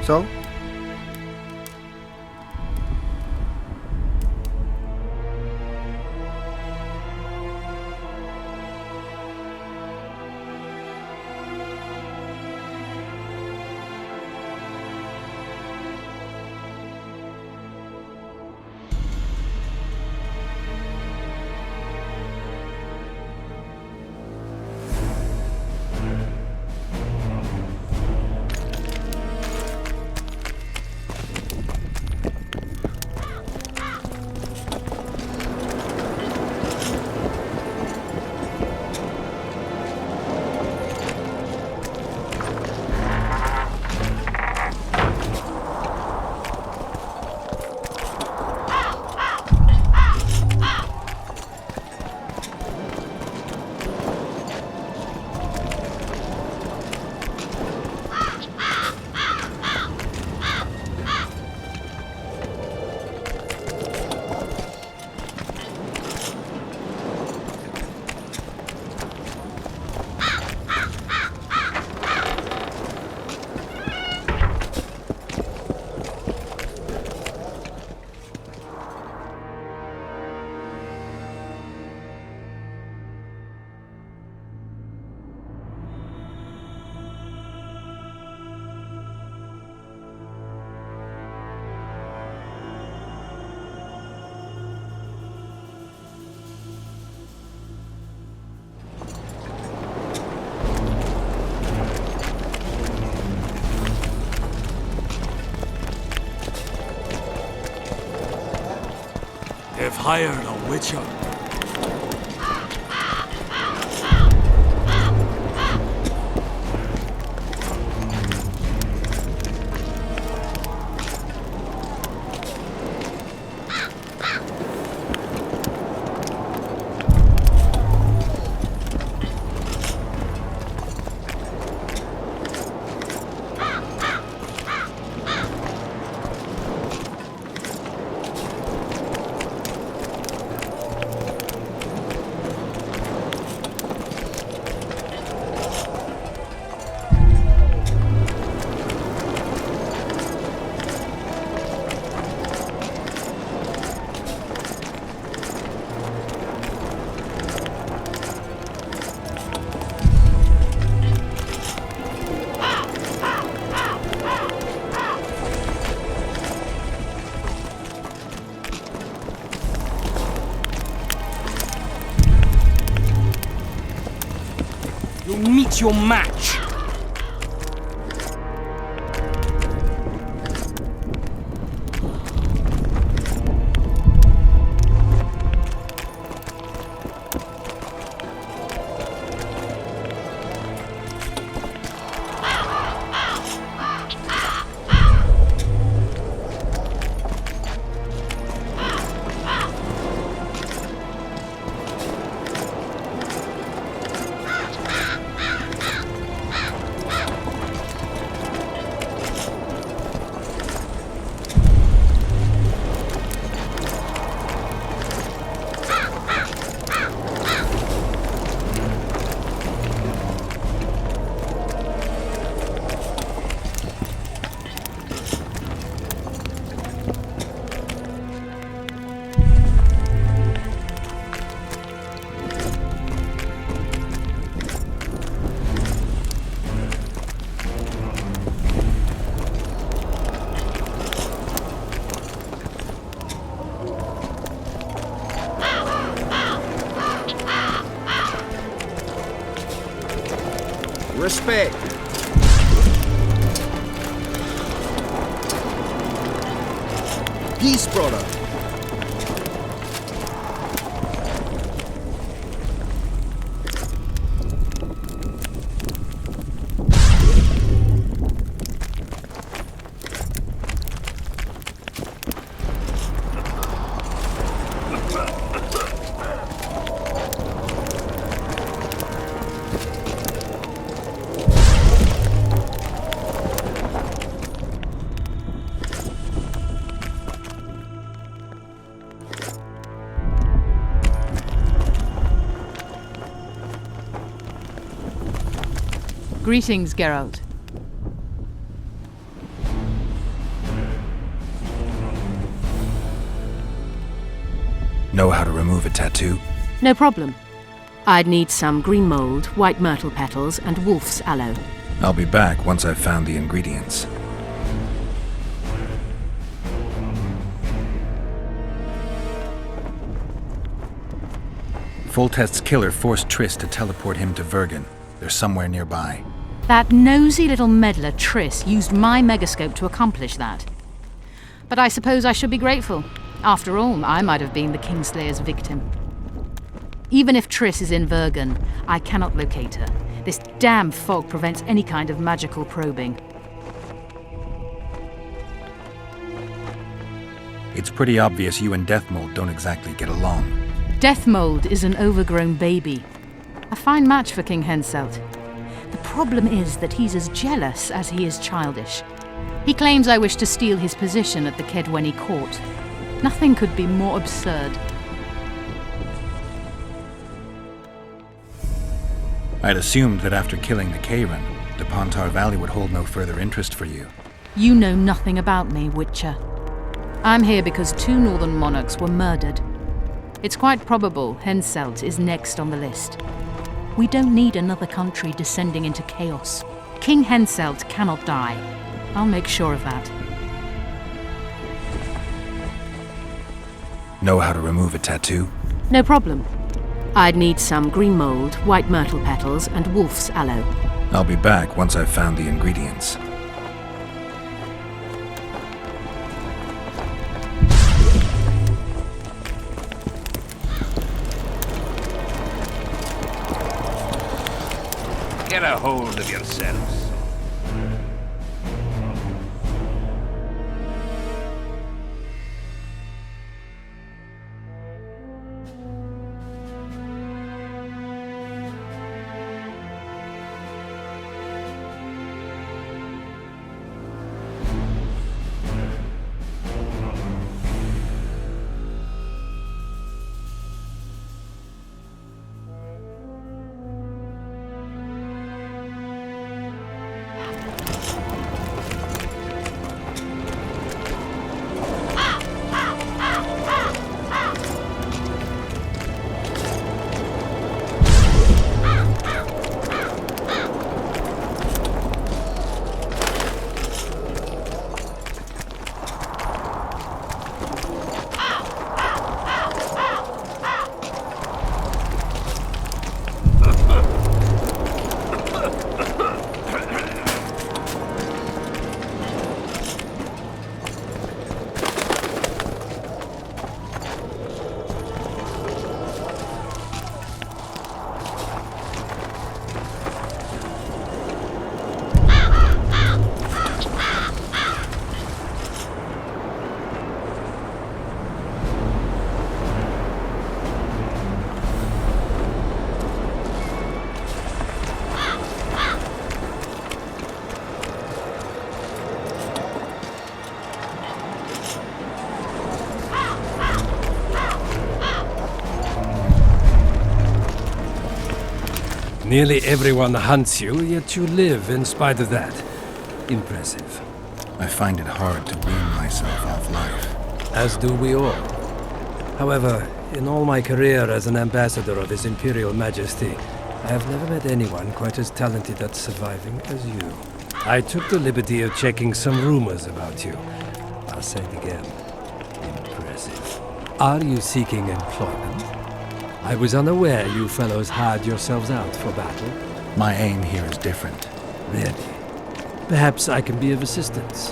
So? They've hired a witcher. You'll meet your match. Respect. Peace, brother. Greetings, Geralt. Know how to remove a tattoo? No problem. I'd need some green mold, white myrtle petals, and wolf's aloe. I'll be back once I've found the ingredients. Foltest's killer forced Triss to teleport him to Vergen. They're somewhere nearby. That nosy little meddler Triss used my megascope to accomplish that. But I suppose I should be grateful. After all, I might have been the Kingslayer's victim. Even if Triss is in Vergen, I cannot locate her. This damn fog prevents any kind of magical probing. It's pretty obvious you and Deathmold don't exactly get along. Deathmold is an overgrown baby. A fine match for King Henselt. The problem is that he's as jealous as he is childish. He claims I wish to steal his position at the Kedwenny court. Nothing could be more absurd. I'd assumed that after killing the Kayran, the Pontar Valley would hold no further interest for you. You know nothing about me, Witcher. I'm here because 2 northern monarchs were murdered. It's quite probable Henselt is next on the list. We don't need another country descending into chaos. King Henselt cannot die. I'll make sure of that. Know how to remove a tattoo? No problem. I'd need some green mold, white myrtle petals, and wolf's aloe. I'll be back once I've found the ingredients. Get a hold of yourselves. Nearly everyone hunts you, yet you live in spite of that. Impressive. I find it hard to wean myself off life. As do we all. However, in all my career as an ambassador of His Imperial Majesty, I have never met anyone quite as talented at surviving as you. I took the liberty of checking some rumors about you. I'll say it again. Impressive. Are you seeking employment? I was unaware you fellows hired yourselves out for battle. My aim here is different. Really? Perhaps I can be of assistance.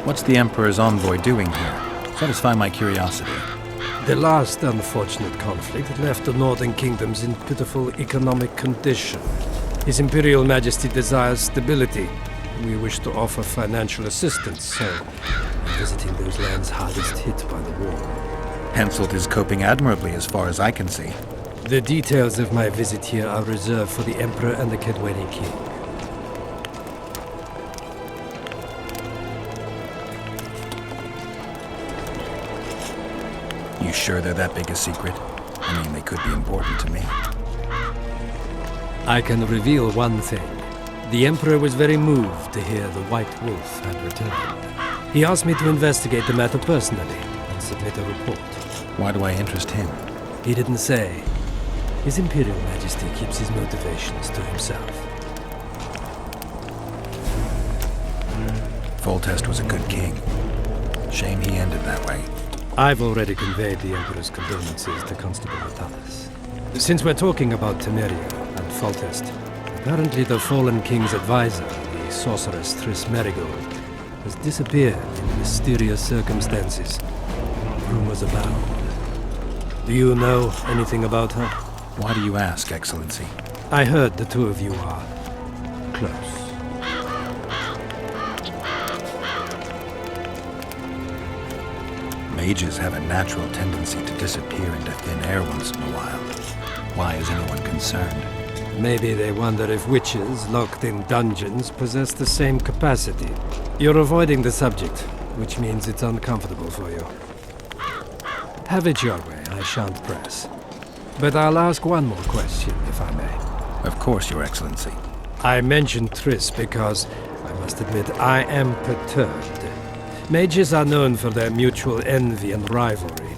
What's the Emperor's envoy doing here? Satisfy my curiosity. The last unfortunate conflict left the northern kingdoms in pitiful economic condition. His Imperial Majesty desires stability. We wish to offer financial assistance, so I'm visiting those lands hardest hit by the war. Henselt is coping admirably as far as I can see. The details of my visit here are reserved for the Emperor and the Kedweni King. You sure they're that big a secret? I mean, they could be important to me. I can reveal one thing. The Emperor was very moved to hear the White Wolf had returned. He asked me to investigate the matter personally and submit a report. Why do I interest him? He didn't say. His Imperial Majesty keeps his motivations to himself. Foltest was a good king. Shame he ended that way. I've already conveyed the Emperor's condolences to Constable Natalis. Since we're talking about Temeria and Foltest, apparently the fallen king's advisor, the sorceress Triss Merigold, has disappeared in mysterious circumstances. Rumors abound. Do you know anything about her? Why do you ask, Excellency? I heard the two of you are close. Mages have a natural tendency to disappear into thin air once in a while. Why is anyone concerned? Maybe they wonder if witches locked in dungeons possess the same capacity. You're avoiding the subject, which means it's uncomfortable for you. Have it your way, I shan't press. But I'll ask one more question, if I may. Of course, Your Excellency. I mentioned Triss because, I must admit, I am perturbed. Mages are known for their mutual envy and rivalry.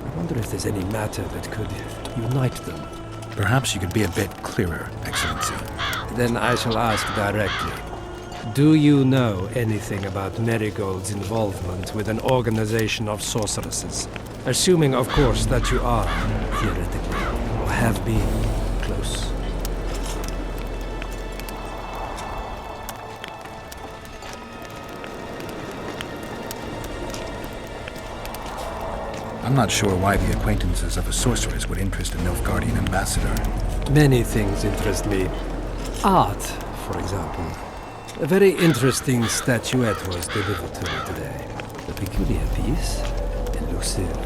I wonder if there's any matter that could unite them. Perhaps you could be a bit clearer, Excellency. Then I shall ask directly. Do you know anything about Merigold's involvement with an organization of sorceresses? Assuming, of course, that you are, theoretically, or have been, close. I'm not sure why the acquaintances of a sorceress would interest a Nilfgaardian ambassador. Many things interest me. Art, for example. A very interesting statuette was delivered to me today. A peculiar piece, elusive,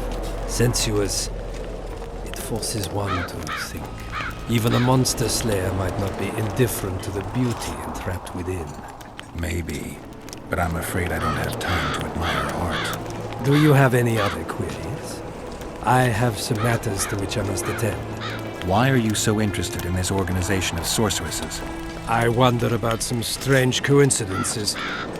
sensuous. It forces one to think. Even a monster slayer might not be indifferent to the beauty entrapped within. Maybe, but I'm afraid I don't have time to admire art. Do you have any other queries? I have some matters to which I must attend. Why are you so interested in this organization of sorceresses? I wonder about some strange coincidences.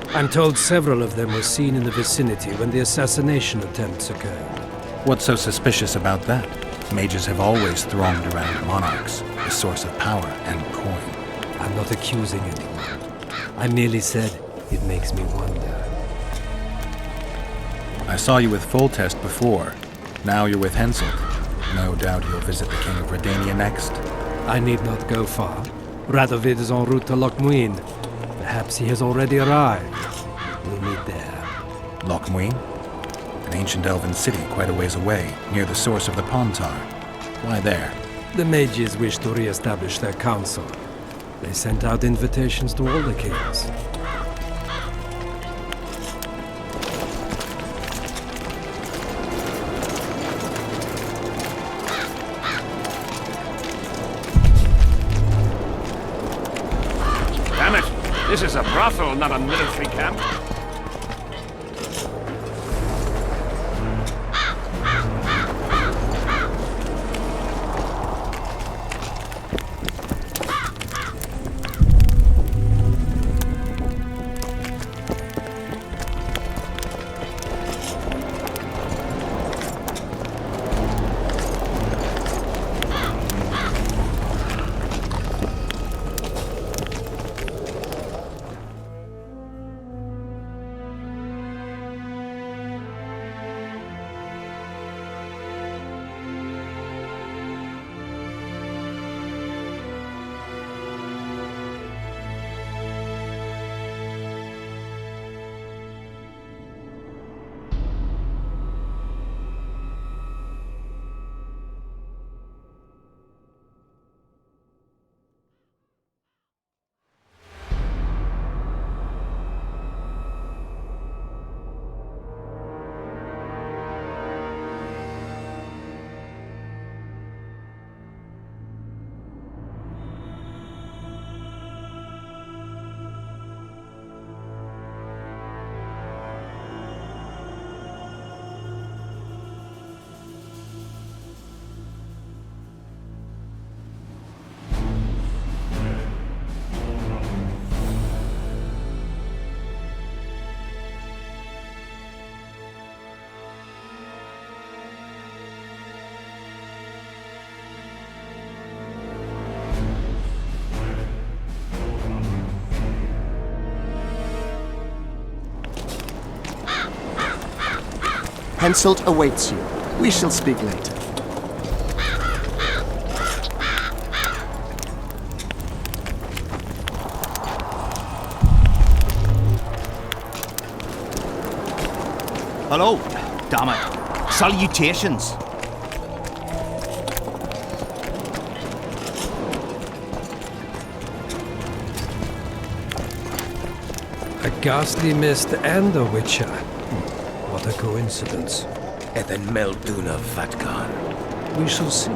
I'm told several of them were seen in the vicinity when the assassination attempts occurred. What's so suspicious about that? Mages have always thronged around monarchs, the source of power and coin. I'm not accusing anyone. I merely said it makes me wonder. I saw you with Foltest before. Now you're with Henselt. No doubt you'll visit the King of Redania next. I need not go far. Radovid is en route to Lochmuin. Perhaps he has already arrived. We'll meet there. Lochmuin? An ancient elven city quite a ways away, near the source of the Pontar. Why there? The mages wish to re-establish their council. They sent out invitations to all the kings. Damn it! This is a brothel, not a military camp. Henselt awaits you. We shall speak later. Hello. Damn it. Salutations. A ghastly mist and a witcher. What a coincidence. Ethan Melduna Vatkan. We shall see.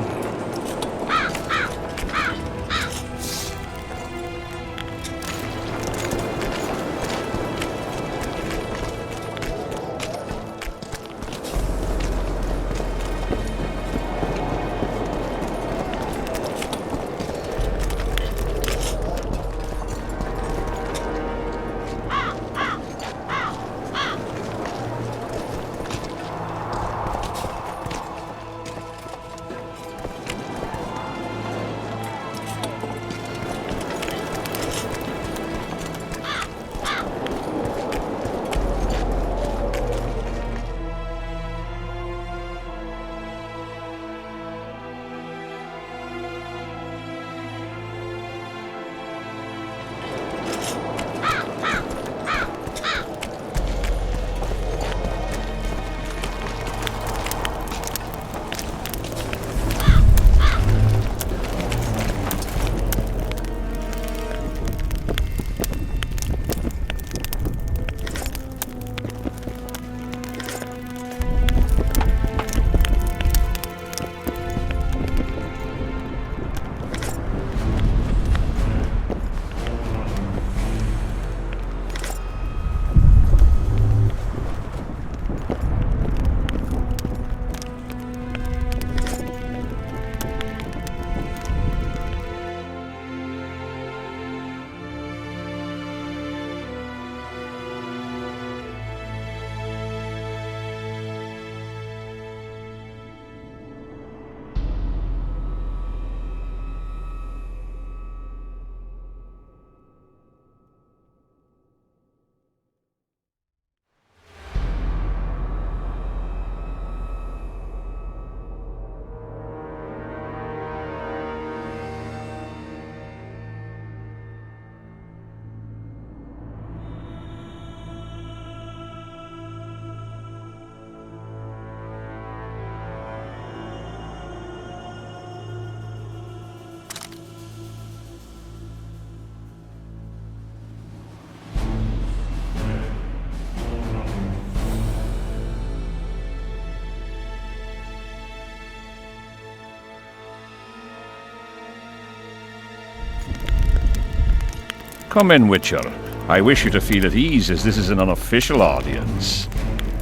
Come in, Witcher. I wish you to feel at ease, as this is an unofficial audience.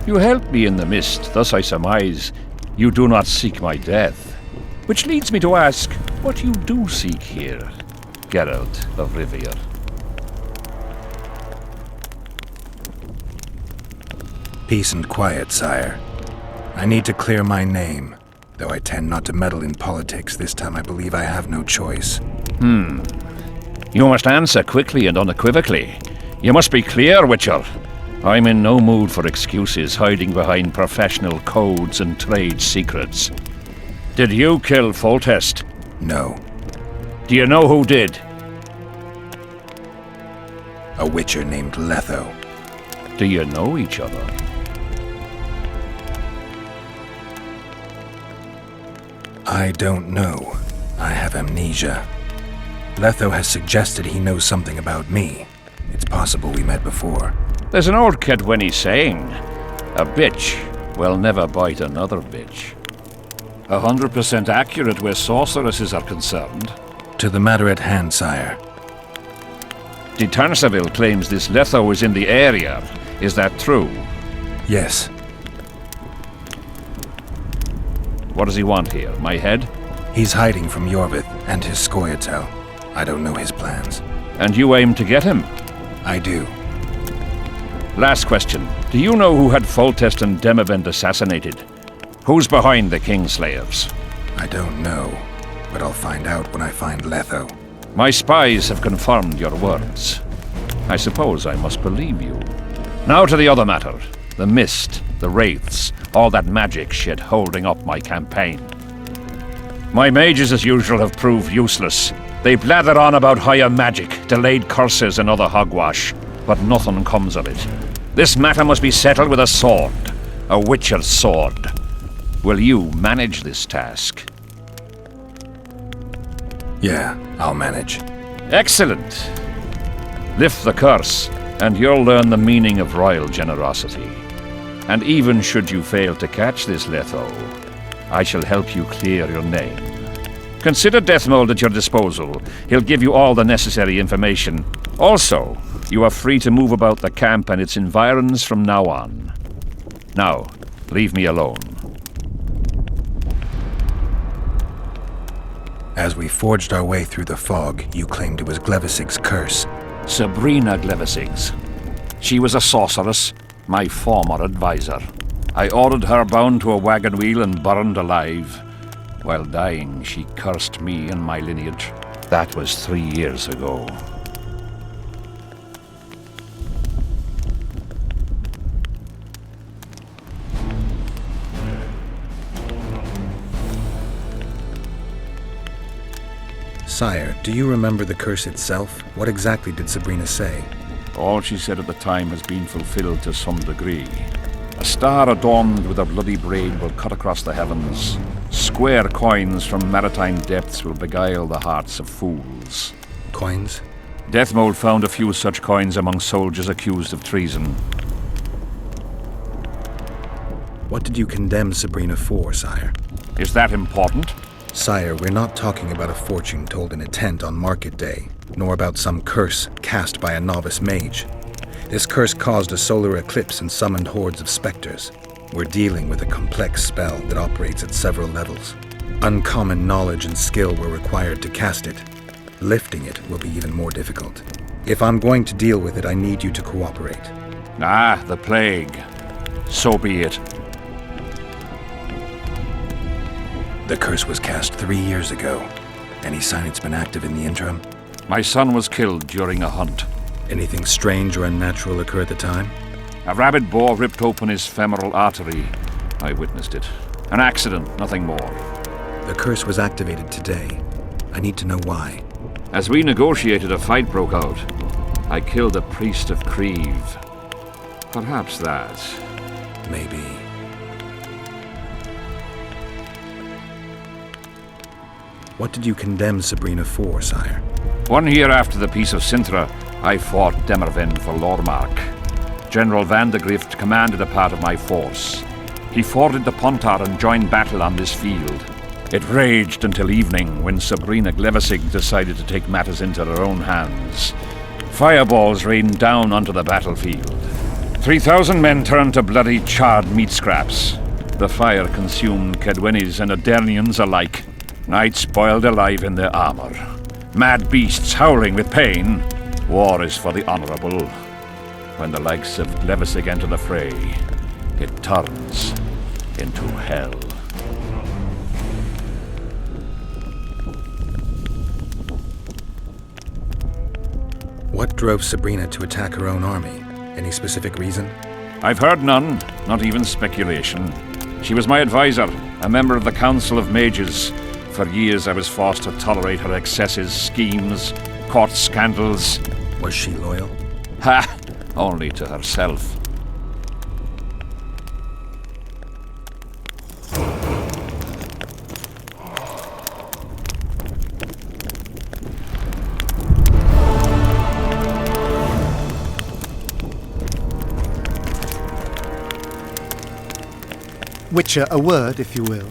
You helped me in the mist, thus I surmise you do not seek my death. Which leads me to ask what you do seek here, Geralt of Rivia. Peace and quiet, sire. I need to clear my name. Though I tend not to meddle in politics, this time I believe I have no choice. You must answer quickly and unequivocally. You must be clear, Witcher. I'm in no mood for excuses hiding behind professional codes and trade secrets. Did you kill Foltest? No. Do you know who did? A witcher named Letho. Do you know each other? I don't know. I have amnesia. Letho has suggested he knows something about me. It's possible we met before. There's an old Kedwenny saying, a bitch will never bite another bitch. 100% accurate where sorceresses are concerned. To the matter at hand, sire. De Tanseville claims this Letho is in the area. Is that true? Yes. What does he want here? My head? He's hiding from Yorvith and his Scoia'tael. I don't know his plans. And you aim to get him? I do. Last question. Do you know who had Foltest and Demavend assassinated? Who's behind the Kingslayers? I don't know, but I'll find out when I find Letho. My spies have confirmed your words. I suppose I must believe you. Now to the other matter. The mist, the wraiths. all that magic shit holding up my campaign. My mages, as usual, have proved useless. They blather on about higher magic, delayed curses, and other hogwash, but nothing comes of it. This matter must be settled with a sword, a witcher's sword. Will you manage this task? Yeah, I'll manage. Excellent. Lift the curse, and you'll learn the meaning of royal generosity. And even should you fail to catch this Letho, I shall help you clear your name. Consider Deathmold at your disposal. He'll give you all the necessary information. Also, you are free to move about the camp and its environs from now on. Now, leave me alone. As we forged our way through the fog, you claimed it was Glevisig's curse. Sabrina Glevisig's. She was a sorceress, my former advisor. I ordered her bound to a wagon wheel and burned alive. While dying, she cursed me and my lineage. That was 3 years ago. Sire, do you remember the curse itself? What exactly did Sabrina say? All she said at the time has been fulfilled to some degree. A star adorned with a bloody braid will cut across the heavens. Square coins from maritime depths will beguile the hearts of fools. Coins? Deathmold found a few such coins among soldiers accused of treason. What did you condemn Sabrina for, sire? Is that important? Sire, we're not talking about a fortune told in a tent on market day, nor about some curse cast by a novice mage. This curse caused a solar eclipse and summoned hordes of specters. We're dealing with a complex spell that operates at several levels. Uncommon knowledge and skill were required to cast it. Lifting it will be even more difficult. If I'm going to deal with it, I need you to cooperate. Ah, the plague. So be it. The curse was cast 3 years ago. Any sign it's been active in the interim? My son was killed during a hunt. Anything strange or unnatural occur at the time? A rabid boar ripped open his femoral artery. I witnessed it. An accident, nothing more. The curse was activated today. I need to know why. As we negotiated, a fight broke out. I killed a priest of Creve. Perhaps that. Maybe. What did you condemn Sabrina for, sire? 1 year after the Peace of Sintra, I fought Demerven for Lormark. General Van de Grift commanded a part of my force. He forded the Pontar and joined battle on this field. It raged until evening, when Sabrina Glevisig decided to take matters into her own hands. Fireballs rained down onto the battlefield. 3,000 men turned to bloody charred meat scraps. The fire consumed Kedwenis and Adernians alike. Knights boiled alive in their armor. Mad beasts howling with pain. War is for the honorable. When the likes of Glevisig enter the fray, it turns into hell. What drove Sabrina to attack her own army? Any specific reason? I've heard none, not even speculation. She was my advisor, a member of the Council of Mages. For years I was forced to tolerate her excesses, schemes, court scandals. Was she loyal? Ha! Only to herself. Witcher, a word, if you will.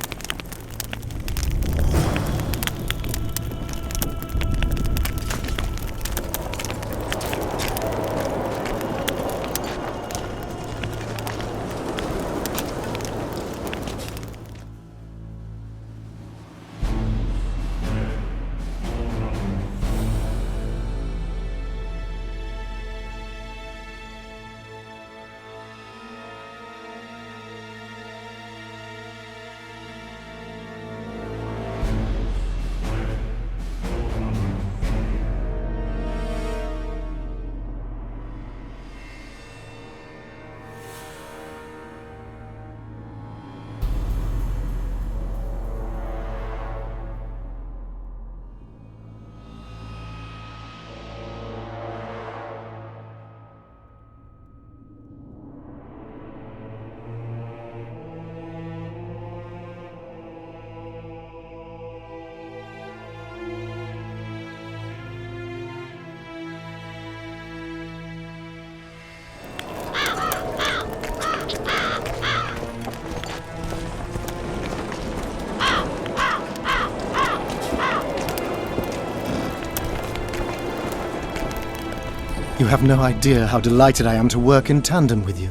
have no idea how delighted I am to work in tandem with you.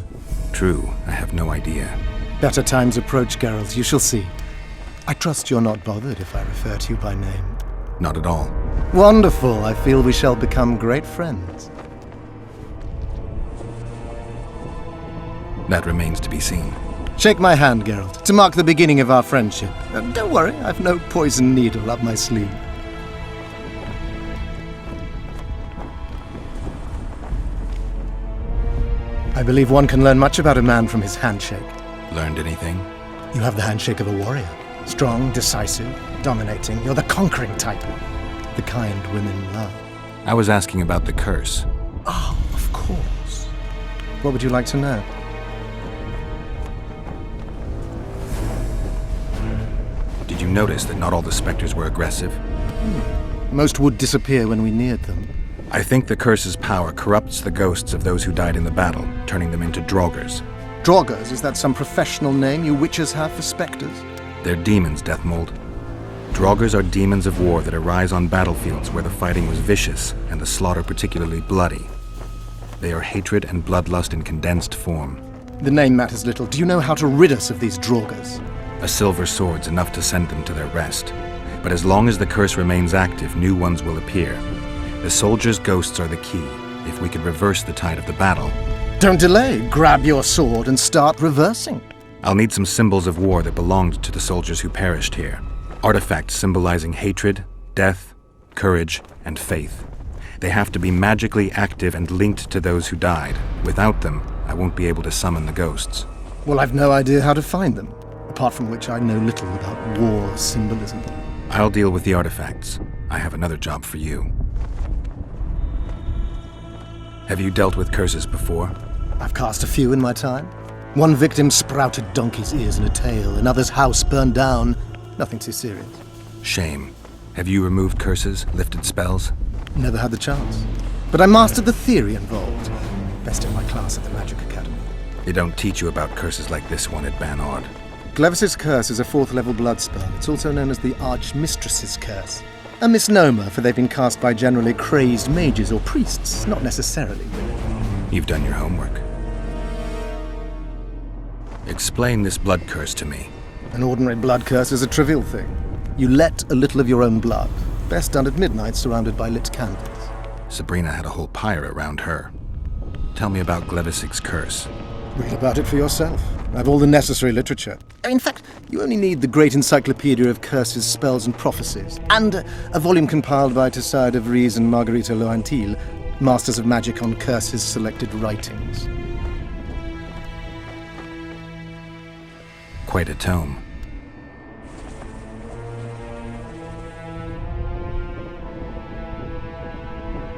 True, I have no idea. Better times approach, Geralt, you shall see. I trust you're not bothered if I refer to you by name. Not at all. Wonderful, I feel we shall become great friends. That remains to be seen. Shake my hand, Geralt, to mark the beginning of our friendship. Don't worry, I've no poison needle up my sleeve. I believe one can learn much about a man from his handshake. Learned anything? You have the handshake of a warrior. Strong, decisive, dominating. You're the conquering type. The kind women love. I was asking about the curse. Oh, of course. What would you like to know? Did you notice that not all the specters were aggressive? Most would disappear when we neared them. I think the curse's power corrupts the ghosts of those who died in the battle, turning them into draugrs. Draugrs, is that some professional name you witches have for specters? They're demons, Deathmold. Draugrs are demons of war that arise on battlefields where the fighting was vicious and the slaughter particularly bloody. They are hatred and bloodlust in condensed form. The name matters little. Do you know how to rid us of these Draugrs? A silver sword's enough to send them to their rest. But as long as the curse remains active, new ones will appear. The soldiers' ghosts are the key. If we could reverse the tide of the battle... Don't delay. Grab your sword and start reversing. I'll need some symbols of war that belonged to the soldiers who perished here. Artifacts symbolizing hatred, death, courage, and faith. They have to be magically active and linked to those who died. Without them, I won't be able to summon the ghosts. Well, I've no idea how to find them. Apart from which I know little about war symbolism. I'll deal with the artifacts. I have another job for you. Have you dealt with curses before? I've cast a few in my time. One victim sprouted donkey's ears and a tail, another's house burned down. Nothing too serious. Shame. Have you removed curses, lifted spells? Never had the chance. But I mastered the theory involved. Best in my class at the Magic Academy. They don't teach you about curses like this one at Banord. Glevis's curse is a 4th level blood spell. It's also known as the Archmistress's curse. A misnomer, for they've been cast by generally crazed mages or priests, not necessarily women. You've done your homework. Explain this blood curse to me. An ordinary blood curse is a trivial thing. You let a little of your own blood, best done at midnight surrounded by lit candles. Sabrina had a whole pyre around her. Tell me about Glevisig's curse. Read about it for yourself. I have all the necessary literature. In fact, you only need the Great Encyclopedia of Curses, Spells and Prophecies, and a volume compiled by Tessard de Vries and Margarita Loantil, Masters of Magic on Curses Selected Writings. Quite a tome.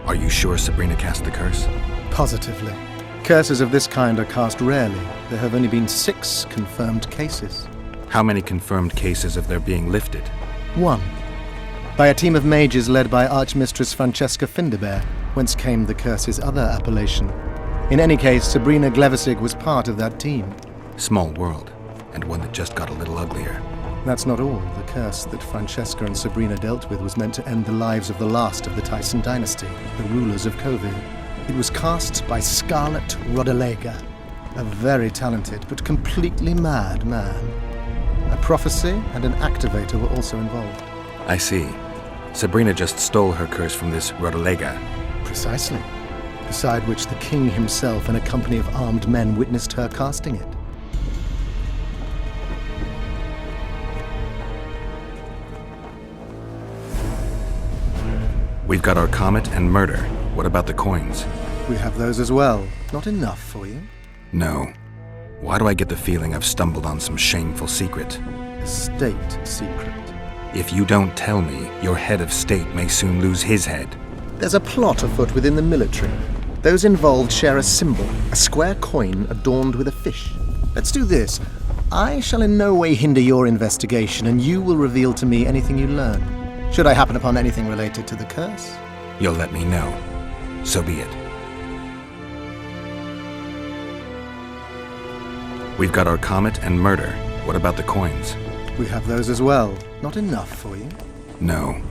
Are you sure Sabrina cast the curse? Positively. Curses of this kind are cast rarely. There have only been 6 confirmed cases. How many confirmed cases of their being lifted? 1. By a team of mages led by Archmistress Francesca Finderbear, whence came the curse's other appellation. In any case, Sabrina Glevisig was part of that team. Small world, and one that just got a little uglier. That's not all. The curse that Francesca and Sabrina dealt with was meant to end the lives of the last of the Tyson dynasty, the rulers of Covil. It was cast by Scarlet Rodalega, a very talented but completely mad man. A prophecy and an activator were also involved. I see. Sabrina just stole her curse from this Rodalega. Precisely. Beside which the king himself and a company of armed men witnessed her casting it. We've got our comet and murder. What about the coins? We have those as well. Not enough for you? No. Why do I get the feeling I've stumbled on some shameful secret? A state secret. If you don't tell me, your head of state may soon lose his head. There's a plot afoot within the military. Those involved share a symbol, a square coin adorned with a fish. Let's do this. I shall in no way hinder your investigation, and you will reveal to me anything you learn. Should I happen upon anything related to the curse? You'll let me know. So be it. We've got our comet and murder. What about the coins? We have those as well. Not enough for you? No.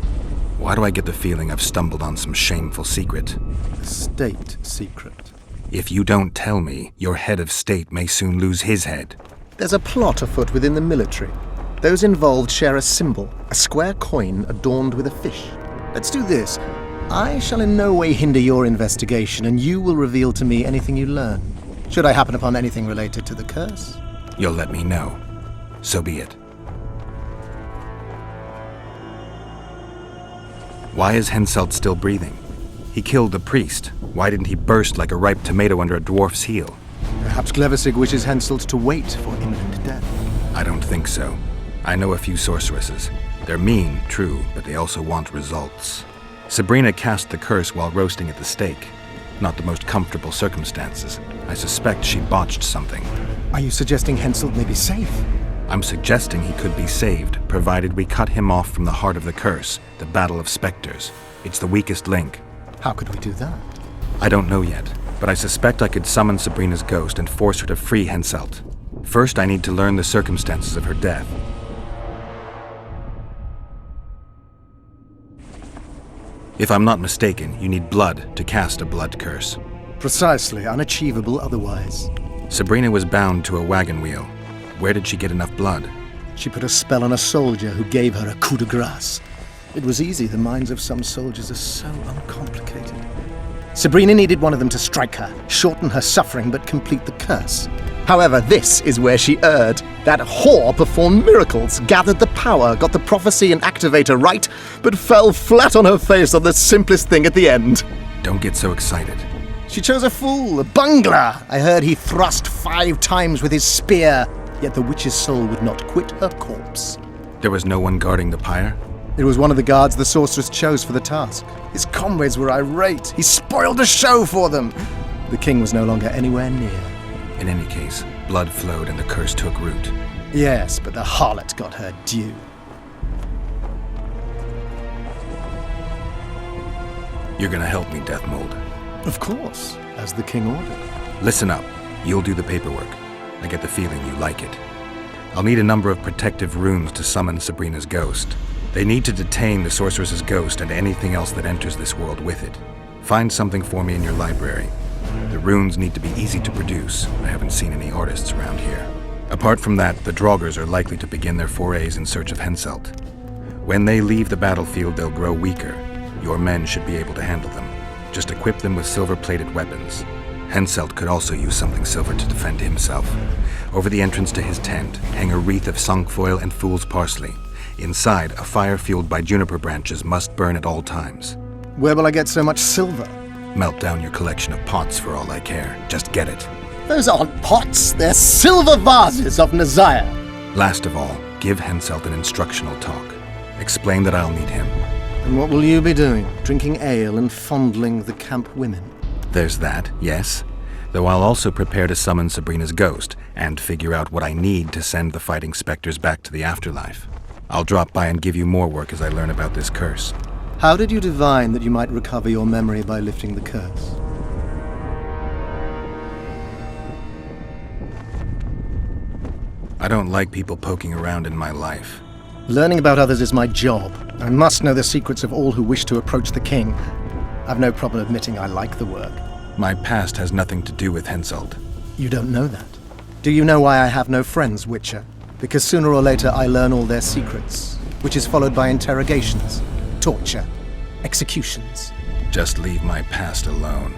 Why do I get the feeling I've stumbled on some shameful secret? A state secret. If you don't tell me, your head of state may soon lose his head. There's a plot afoot within the military. Those involved share a symbol, a square coin adorned with a fish. Let's do this. I shall in no way hinder your investigation, and you will reveal to me anything you learn. Should I happen upon anything related to the curse? You'll let me know. So be it. Why is Henselt still breathing? He killed the priest. Why didn't he burst like a ripe tomato under a dwarf's heel? Perhaps Glevissig wishes Henselt to wait for imminent death. I don't think so. I know a few sorceresses. They're mean, true, but they also want results. Sabrina cast the curse while roasting at the stake. Not the most comfortable circumstances. I suspect she botched something. Are you suggesting Henselt may be safe? I'm suggesting he could be saved, provided we cut him off from the heart of the curse, the Battle of Spectres. It's the weakest link. How could we do that? I don't know yet, but I suspect I could summon Sabrina's ghost and force her to free Henselt. First, I need to learn the circumstances of her death. If I'm not mistaken, you need blood to cast a blood curse. Precisely, unachievable otherwise. Sabrina was bound to a wagon wheel. Where did she get enough blood? She put a spell on a soldier who gave her a coup de grace. It was easy, the minds of some soldiers are so uncomplicated. Sabrina needed one of them to strike her, shorten her suffering, but complete the curse. However, this is where she erred. That whore performed miracles, gathered the power, got the prophecy and activator right, but fell flat on her face on the simplest thing at the end. Don't get so excited. She chose a fool, a bungler. I heard he thrust 5 times with his spear, yet the witch's soul would not quit her corpse. There was no one guarding the pyre? It was one of the guards the sorceress chose for the task. His comrades were irate. He spoiled the show for them. The king was no longer anywhere near. In any case, blood flowed and the curse took root. Yes, but the harlot got her due. You're gonna help me, Deathmold. Of course, as the king ordered. Listen up. You'll do the paperwork. I get the feeling you like it. I'll need a number of protective runes to summon Sabrina's ghost. They need to detain the sorceress's ghost and anything else that enters this world with it. Find something for me in your library. The runes need to be easy to produce. I haven't seen any artists around here. Apart from that, the Draugrs are likely to begin their forays in search of Henselt. When they leave the battlefield, they'll grow weaker. Your men should be able to handle them. Just equip them with silver-plated weapons. Henselt could also use something silver to defend himself. Over the entrance to his tent, hang a wreath of cinquefoil and fool's parsley. Inside, a fire fueled by juniper branches must burn at all times. Where will I get so much silver? Melt down your collection of pots for all I care. Just get it. Those aren't pots, they're silver vases of Nazaya. Last of all, give Henselt an instructional talk. Explain that I'll need him. And what will you be doing? Drinking ale and fondling the camp women? There's that, yes. Though I'll also prepare to summon Sabrina's ghost and figure out what I need to send the fighting specters back to the afterlife. I'll drop by and give you more work as I learn about this curse. How did you divine that you might recover your memory by lifting the curse? I don't like people poking around in my life. Learning about others is my job. I must know the secrets of all who wish to approach the king. I've no problem admitting I like the work. My past has nothing to do with Henselt. You don't know that. Do you know why I have no friends, Witcher? Because sooner or later I learn all their secrets, which is followed by interrogations, torture, executions. Just leave my past alone.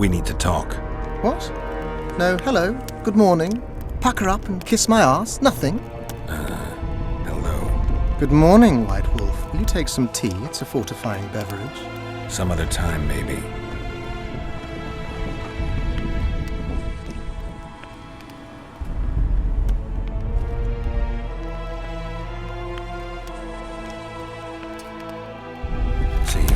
We need to talk. What? No, hello, good morning. Pucker up and kiss my ass? Nothing? Hello. Good morning, White Wolf. Will you take some tea? It's a fortifying beverage. Some other time, maybe. See you.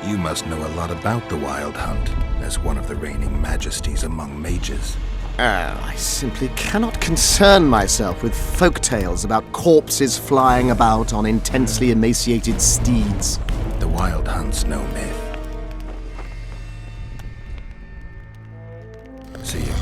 You must know a lot about the Wild Hunt, as one of the reigning majesties among mages. I simply cannot concern myself with folk tales about corpses flying about on intensely emaciated steeds. The Wild Hunt's no myth. See you.